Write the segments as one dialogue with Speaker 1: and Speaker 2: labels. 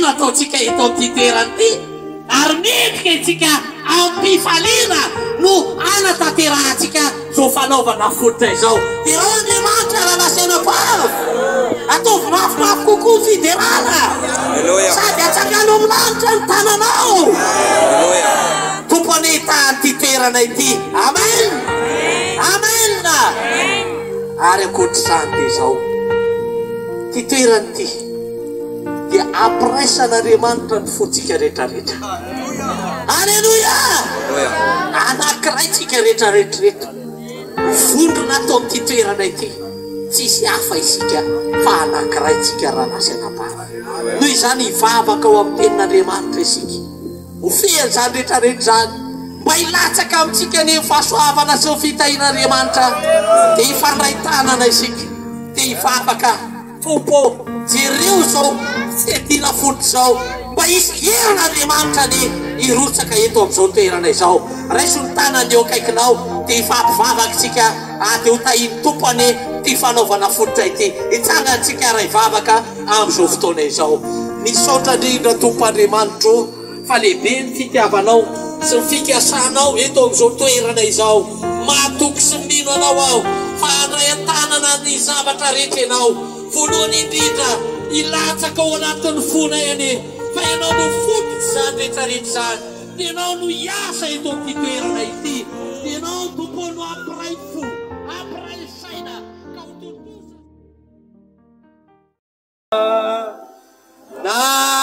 Speaker 1: no ataontsika eto amin'ity toerana ity ary mendrika itsika ampifaliana no anatanterahantsika zao fanaovana fototra izao. Dia Andriamanitra raha nasena pavo ataovy mafimafy kokoa fiderana sady atsakano amin'ny lanitra ny tananao. Tompony tahan'ity toerana ity. Amen, amen. Ary ankoatr'izany dia izao ty toerana ity dia ampiresan'Andriamanitra ny fotsika rehetrarehetra. Alleluia. Anankiray tsika rehetrarehetra vondrona atao amin'ity toerana ity tsisy hafa isika fa anankiray tsika raha nasina pavo. Noho izany hivavaka ao amin'ny tenin'Andriamanitra isika ofehany zany rehetrarehetra zany mba hilatsaka amintsika ny fahasoavana sy ny fitahian'Andriamanitra dia hifandray tanana isika dia hivavaka tompo jereo zao fiadiana foto zao mba hisy herin'Andriamanitra ny hirotsaka eto amin'izao toerana izao. Raiso ny tanany eo akaikinao dia hifampivavakantsika dia ho tahiny tompony ty fanaovana fototra ity. Hitsangantsika raha hivavaka amin'izao fotoana izao. Misaotra indrindra Tompoandriamanitra fa lehibe ny fitiavanao sy ny fikasanao eto amin'izao toerana izao. Matoky sy mino anao aho fa handray an-tanana ny zavatra rehetra ianao. Voalohany indrindra ilatsaka ao anatin'ny fonany fa ianao no fototra zany rehetrarehetra zany. Ianao no hiasa eto amin'ity toerana ity. Ianao tompony no ampiray fo, ampiray saina ka ho tontosa. Natiko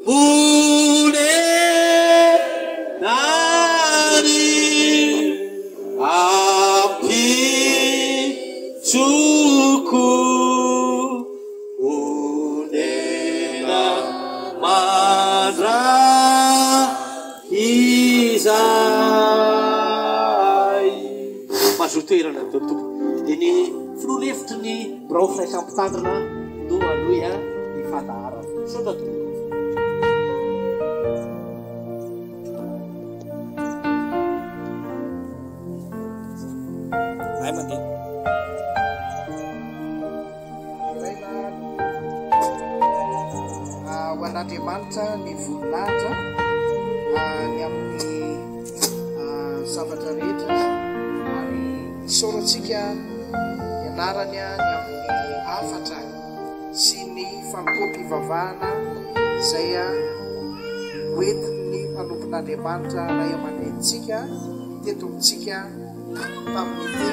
Speaker 1: mune nari api suku unena madra izai. Mazotoerana tontolo ini filorefitry ny birao firaika ampitandrina no aloha ny fandahara sotra tontolo. Ay mandeha
Speaker 2: ho an'Andriamanitra ny voninahitra ny amin'ny zavatra rehetra ary isaorantsika ianarany ny amin'ny afatra sy ny fanompoam-pivavahana izay hoentin'ny mpanompon'Andriamanitra ray aman-drenitsika teto amintsika tamin'ity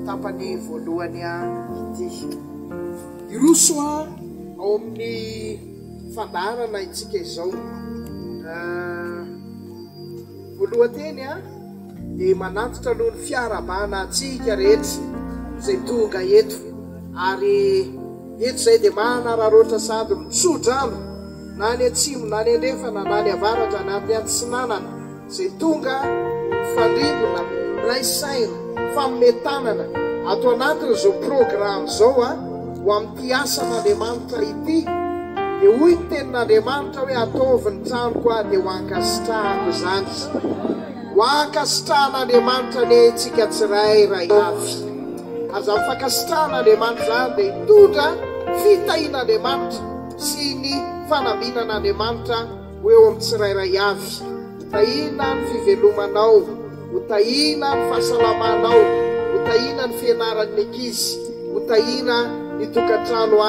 Speaker 2: tapany voalohany ity. Iroso ao amin'ny fandarana itsika izao. Voalohanteny dia manatitra aloha ny fiarabana atsika rehetra izay tonga eto ary eto izay dia manararoatra sady mitsodrano na ny atsimo na ny andrefana na ny avaratra na ny antsinanana izay tonga fandrimbona raisaina fametanana atao anatin'izao programa zao ho amin'ity asan'Andriamanitra ity. Dia hoy ny tenin'Andriamanitra hoe ataovy ny tranoko dia ho ankasitrahako zany. Ho ankasitrahan'Andriamanitra ny antsika tsirairay avy. Aza mifankasitrahan'Andriamanitra zany dia hitondra fitahian'Andriamanitra sy ny fanambinan'Andriamanitra ho eo amin'ny tsirairay avy. Tahina ny fivelomanao, ho tahina ny fahasalamanao, ho tahina ny fianaran'ny ankizy, ho tahina ny tokantrano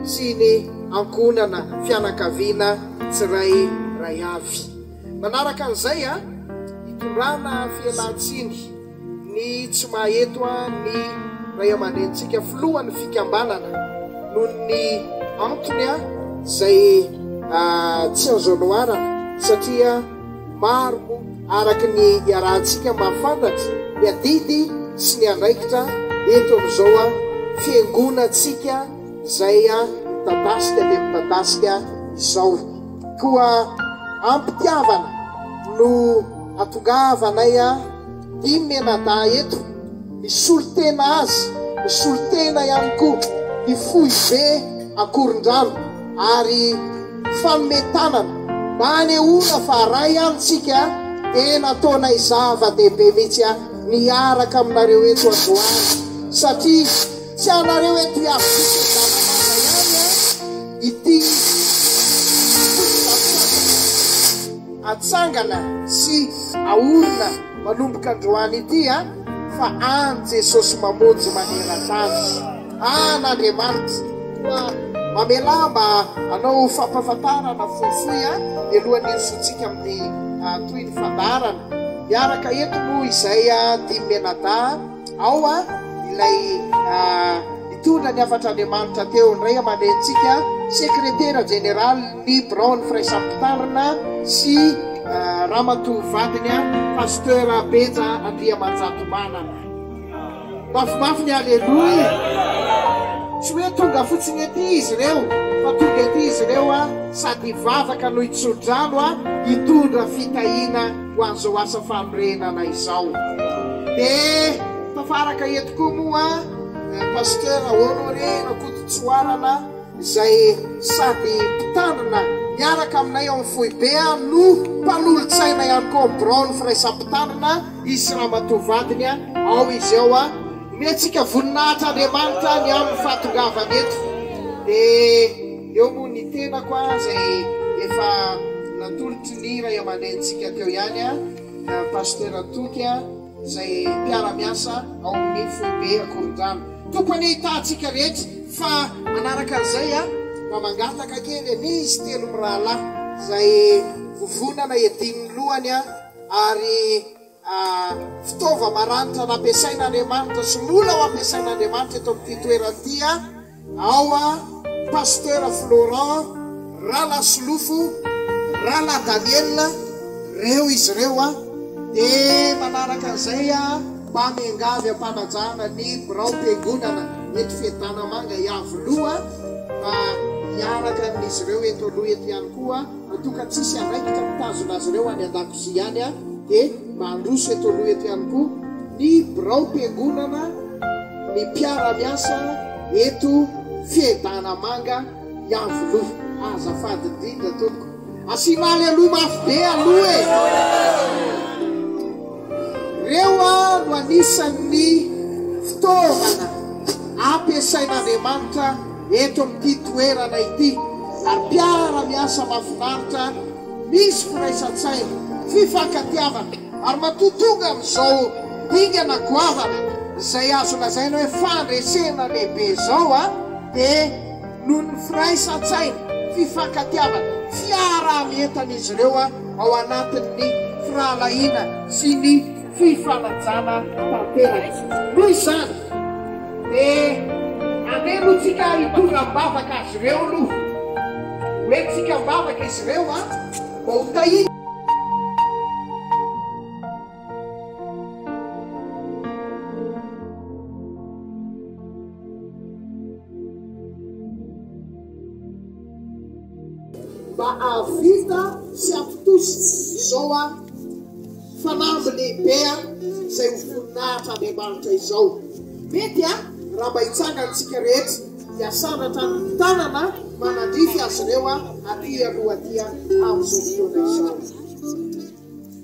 Speaker 2: sy ny ankonana fianakaviana tsirairay avy. Manaraka an'izay hitondrana fialan-tsiny ny tsy maheto ny ray aman-drenitsika filohan'ny fikambanana noho ny antony izay tsy azo loarana satria maro araky ny iarahantsika mahafantatra ny adidy sy ny andraikitra eto amin'izao fiangonantsika izay midadasika dia midadasika izao. Koa ampitiavana no atongavanay imenada eto misolo tena azy, misolo tena ihany koa ny fohy be akoron-drano ary fanometanana mba hanehoana fa ray amintsika tena ataonay zava-dehibe mihitsy niaraka aminareo eto androany satria tsy anareo eto iavydanamana ihany ity atsangana sy aorona manomboka androany ity fa any Jesosy mamonjy maneran-tany n'Andriamanitra mamela mba anao fampahafantarana fohifohy alohan'ny sotsika amin'ny toy ny fandarana miaraka eto moa izay Dimenada ao ilay nitondra ny afatr'Andriamanitra teo indray amanentsika sekretera general ny Brown Fraisampitarana sy ramatoa vadiny pasteur Beja Andriamanjatomanana. Mafimafy ny aleloia. Tsy hoe tonga fotsiny ety izy ireo fa tonga ety izy ireo sady vavaka no itsodrano hitondra fitahiana ho an'izao asa fanorenana izao. Dia tafaraka eto koa moa pasteur Honoré Rakototsoarana izay sady mpitandrina miaraka aminay ao amin'ny Fohibe no mpanolontsaina ihany koa Brown Fraisampitarana izy ramatoa vadiny ao izy ao metsika voninahitra Andriamanitra ny amin'ny fahatongavany eto. Dia eo moa ny tenako izay efa natolotry ny ray amanentsika teo ihany pasteur Toky izay mpiara-miasa ao amin'ny Fohibe Akorondrano. Tokony hitantsika rehetra fa manaraka an'izay mba mangataka kely nisy telo mirahalahy izay vovonana edin'ny lohany ary fitaova maranitra nampiasain'Andriamanitra sy mola ho ampiasain'Andriamanitra eto amin'ity toerany ity ao pasteur Florent Rala Solofo Rala Daniel reo izy ireo dia manaraka an'izay mba miangavy ampanajana ny birao mpiangonana eto Fiadanamanga Iavoloha miaraka n'izy ireo eto aloha eto ihany koa matoka tsisy andraikitra mitazona azy ireo any an-dakozia ihany dia mandroso eto aloha eto ihany koa ny birao mpiangonana ny mpiara-miasa eto Fiadanamanga Iavoloha. Azafady indrindra tompoko asinaly aloha mafy be aloha reo no anisan'ny fitaovana ampiasain'Andriamanitra eto amin'ity toerana ity ary mpiara-miasa mahafinaritra misy firaisan-tsaina fifankatiavana ary matotonga amin'izao dingana goavana izay azo lazaina hoe fandresena lehibe izao dia noho ny firaisan-tsaina fifankatiavana fiara-mientan'izy ireo ao anatin'ny firalahiana sy ny fifanajana tanteraka. Noho izany dia anelotsika hitonga mbavaka azy ireo aloha hoentsika mbavaka izy ireo mba ho tahina mba avita sy ampitosy izao fanamby lehibe izay ho voninahitra Andriamanitra izao. Mety raha mba hitsangantsika rehetra dia sandratra ny tanana manadrify azy ireo aty aloha aty amin'izao fotoana izao.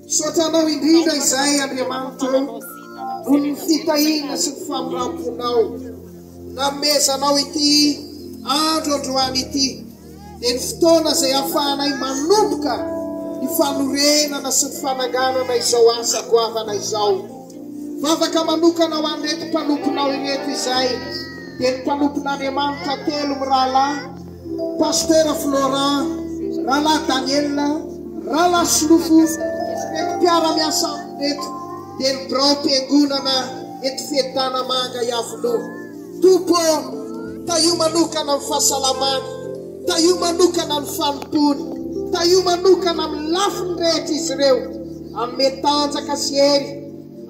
Speaker 2: Sotranao indrindra izay Andriamanitra noho ny fitahiana sy ny famoramponao namezanao ity andro androany ity dia ny fotoana izay ahafahanay manomboka ny fanorenana sy ny fananganana izao asa goavana izao. Vavaka manokana ho an'ireto mpanomponao ireto izay dia ny mpanompon'Andriamanitra telo mirahalahy pasteur Florent Rala Daniel Rala Solofo reto mpiara-miasa amin'eto dia ny birao mpiangonana eto Fiadanamanga Iavoloha. Tompo taio manokana amin'ny fahasalamana, taio manokana amin'ny fanompony, taio manokana amin'ny lafiny rehetra izy ireo amin'ny tanjaka sy hery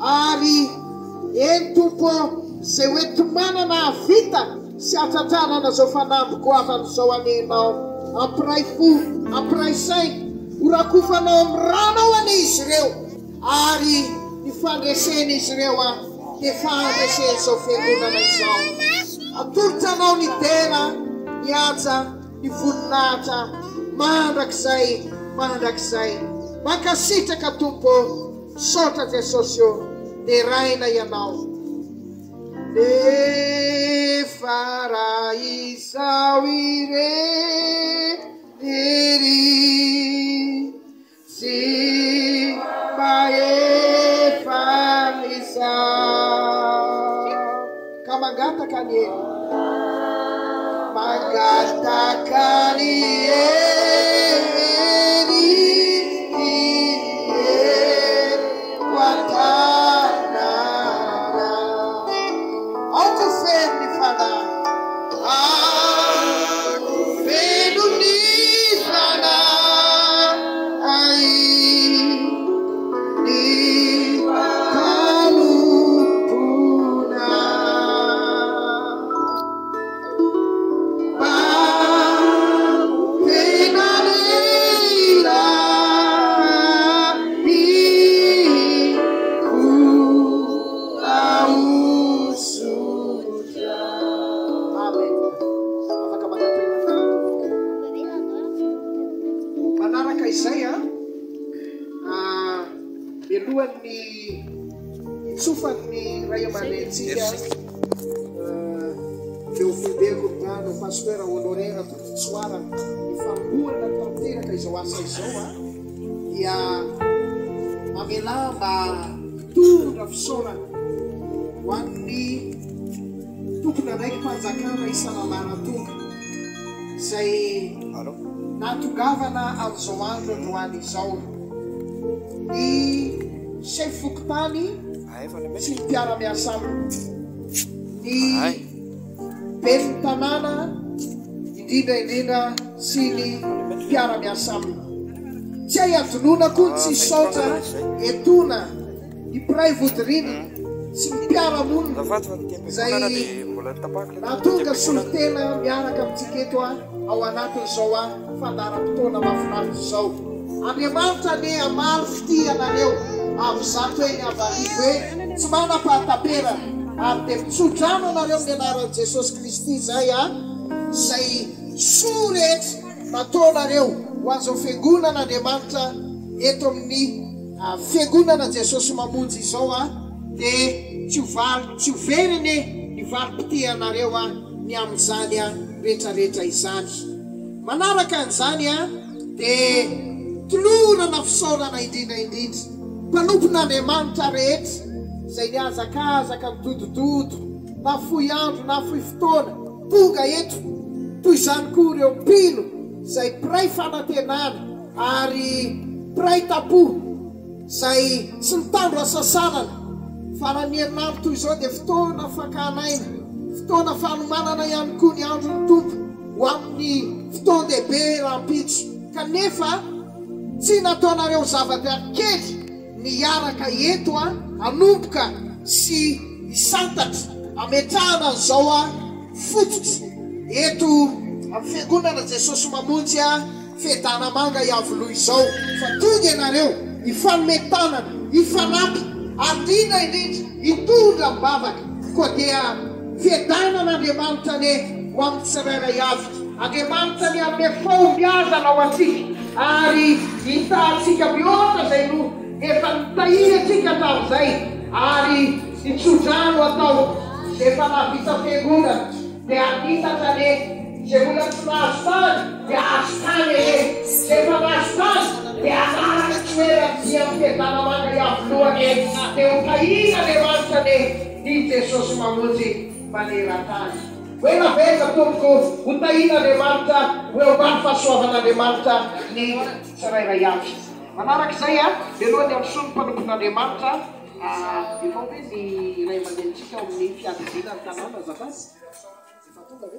Speaker 2: ary eny tompo izay hoe tomanana havita sy atratrarana zao fanamby goavana izao anenao ampiray fo ampiray saina horakofanao amin'ny rano ao ane izy ireo ary ny fandresena izy ireo dia fandresena izao fiangonana izao. Atolotranao ny tena ny aja ny voninahitra mandrakizay mankasitraka tompo sotra Jesosy dia raina ianao. efara izao irery sy maefa izao ka mangataka ny eny mangataka ny eny guatanana aoko feno ny fanahy aoko feno ny fanahy ny kalompona mampenanera ny aosotra. Amen. Afaka manatena manaraka izay mialohan'ny itsofan'ny ray aman-drentsika leo fibeko no pasteur honorera tototsoarana ifamboana tanteraka izao asa izao dia mamela mba hitondra fisaorana ho an'ny tompona raiky mpanjakana isanamana tonga izay natongavana amin'izao andro androany izao ny chef fokotany sy ny mpiara-miasa aminy ny ben'ny tanàna indrindra sy ny mpiara-miasa aminy tsy hay adonona koa tsy saotra etona ny mpiray vodirina sy ny mpiara-monina izay natonga solotena miaraka amintsika eto ao anatin'izao fandaram-potoana mahafinaritra izao. Andriamanitra ne amalo fitianareo amin'zato hoe ny avarivo hoe tsy manam-pahatapera ary dia mitsodrano anareo amin'ny anaran'i Jesosy Kristy izay izay soa rehetra nataonareo ho azo fiangonan'Andriamanitra eto amin'ny fiangonana Jesosy mamonjy izao dia tsy ho veriny ny valim-pitianareo ny amin'izany rehetrarehetra izany. Manaraka an'izany dia tolorana fisaorana indrindraindrindra mpanompon'Andriamanitra rehetra izay niazakazaka midodododo na fohy andro na fohy fotoana tonga eto toy izany koa ireo mpino izay mpiray fanantenana ary mpiray tapo izay tsy mitandro asasanana fa raha ny herinandro toy izao dia fotoana fakanaina fotoana fanomanana ihany koa ny andro ny tompo ho amin'ny fotoan-dehibe rahampitso kanefa tsy nataonareo zavatra kely miaraka eto anomboka sy isantatra ametrahana an'izao fototra eto amin'ny fiangonana Jesosy mamonjy fedana manga iavoloha izao fa tonga ianareo ifanometanana ifanampy adina indrindra hitondra mibavaka koa dia fiadanan'Andriamanitra ne ho amin'ny tsirairay avy Andriamanitra ny ame fahombiazana ao antsika ary hitantsika mihoatra izay no efa nitahirantsika tamin'izay ary nitsodrano atao efa navita fiangonana dia anitatra ne izay mbola tsy nahazo tany dia azo tany izay efa nahazo tany dia anaraka toerana dia amin'ny fiadana manga iavolohany dia ho tahina Andriamanitra ne ny Jesosy mamonjy maneran-tany. Hoe naveza tompoko ho tahina Andriamanitra hoe hombany fahasoavan'Andriamanitra ny tsirairay avy. Manaraka izay dia alohan'ny amin'ny mpanompon'Andriamanitra efa hoe ny ray aman-drentsika ao amin'ny fiadiana ny tanàna azafady efa tonga ve